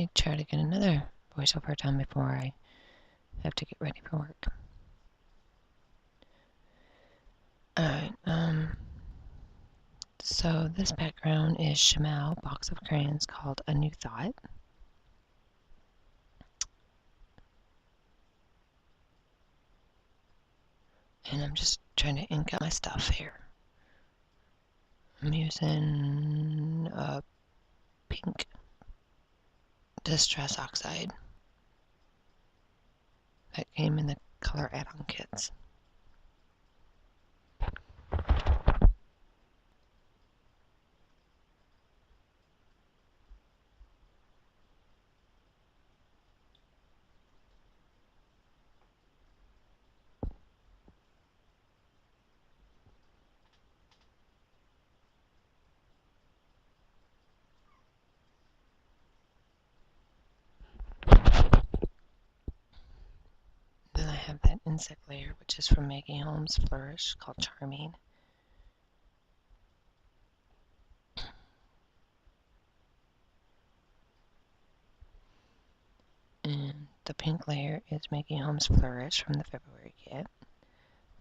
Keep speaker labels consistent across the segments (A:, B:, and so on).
A: I try to get another voiceover done before I have to get ready for work. Alright, so this background is Shamal box of crayons called A New Thought. And I'm just trying to ink out my stuff here. I'm using a pink Distress Oxide that came in the color add-on kits. Then I have that insect layer, which is from Maggie Holmes Flourish, called Charming. And the pink layer is Maggie Holmes Flourish from the February kit.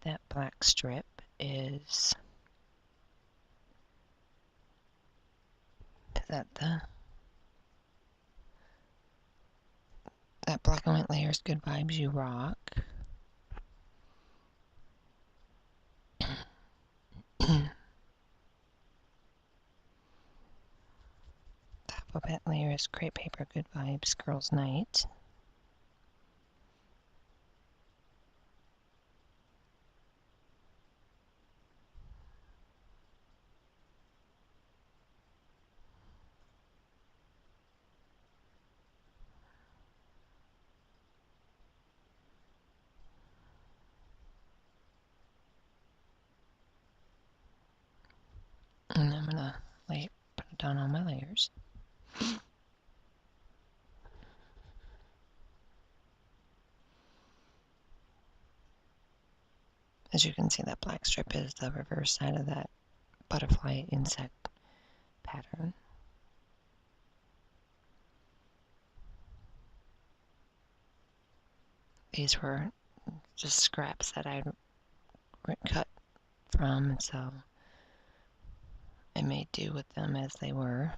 A: That black strip is that black and white layer is Good Vibes You Rock. The alphabet layer is Crepe Paper Good Vibes Girls Night. And I'm gonna put it down on my layers. As you can see, that black strip is the reverse side of that butterfly insect pattern. These were just scraps that I cut from, and so I made do with them as they were.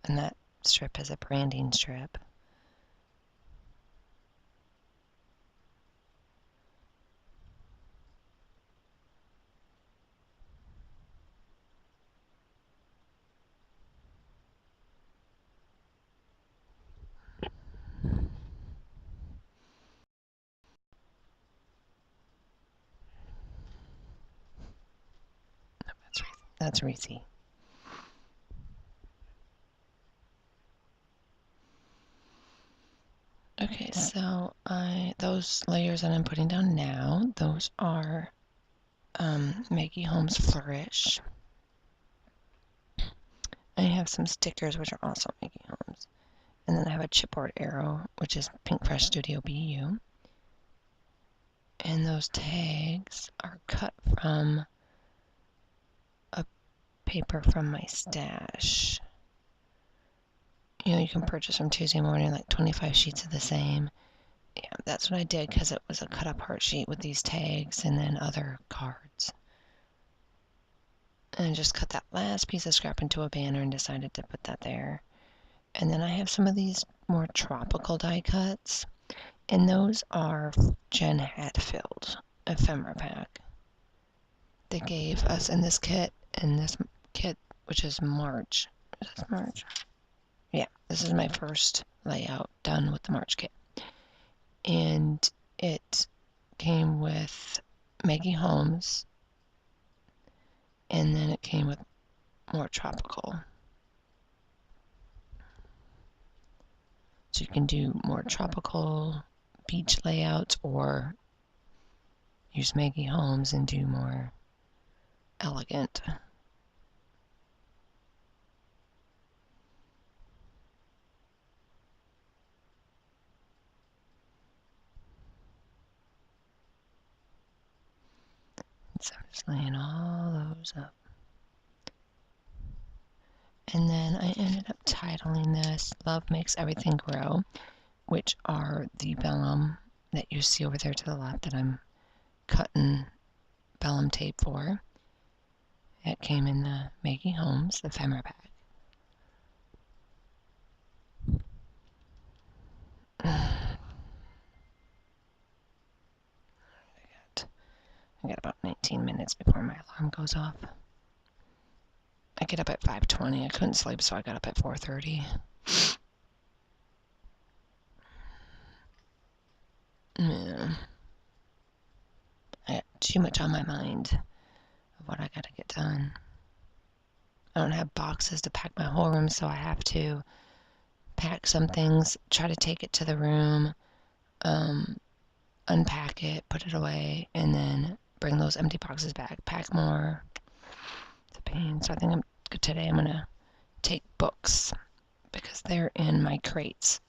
A: And that strip is a branding strip. That's Reese. Okay, so those layers that I'm putting down now, those are Maggie Holmes Flourish. I have some stickers, which are also Maggie Holmes. And then I have a chipboard arrow, which is Pink Fresh Studio BU. And those tags are cut from a paper from my stash. You know, you can purchase from Tuesday Morning like 25 sheets of the same. Yeah, that's what I did because it was a cut up heart sheet with these tags and then other cards. And I just cut that last piece of scrap into a banner and decided to put that there. And then I have some of these more tropical die cuts, and those are Jen Hatfield ephemera pack. They gave us in this kit, which is March. Is this March? Yeah, this is my first layout done with the March kit. And it came with Maggie Holmes, and then it came with more tropical. So you can do more tropical beach layouts or use Maggie Holmes and do more elegant. So I'm just laying all those up. And then I ended up titling this Love Makes Everything Grow, which are the vellum that you see over there to the left that I'm cutting vellum tape for. It came in the Maggie Holmes ephemera bag. I got about 19 minutes before my alarm goes off. I get up at 5:20. I couldn't sleep, so I got up at 4:30. Yeah. I got too much on my mind of what I gotta get done. I don't have boxes to pack my whole room, so I have to pack some things, try to take it to the room, unpack it, put it away, and then bring those empty boxes back, pack more. It's a pain. So I think today I'm gonna take books because they're in my crates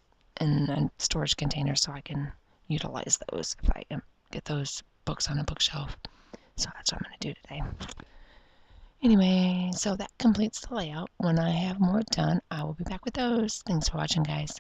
A: in a storage container, so I can utilize those if I get those books on a bookshelf. So that's what I'm gonna do today. Anyway, so that completes the layout. When I have more done, I will be back with those. Thanks for watching, guys.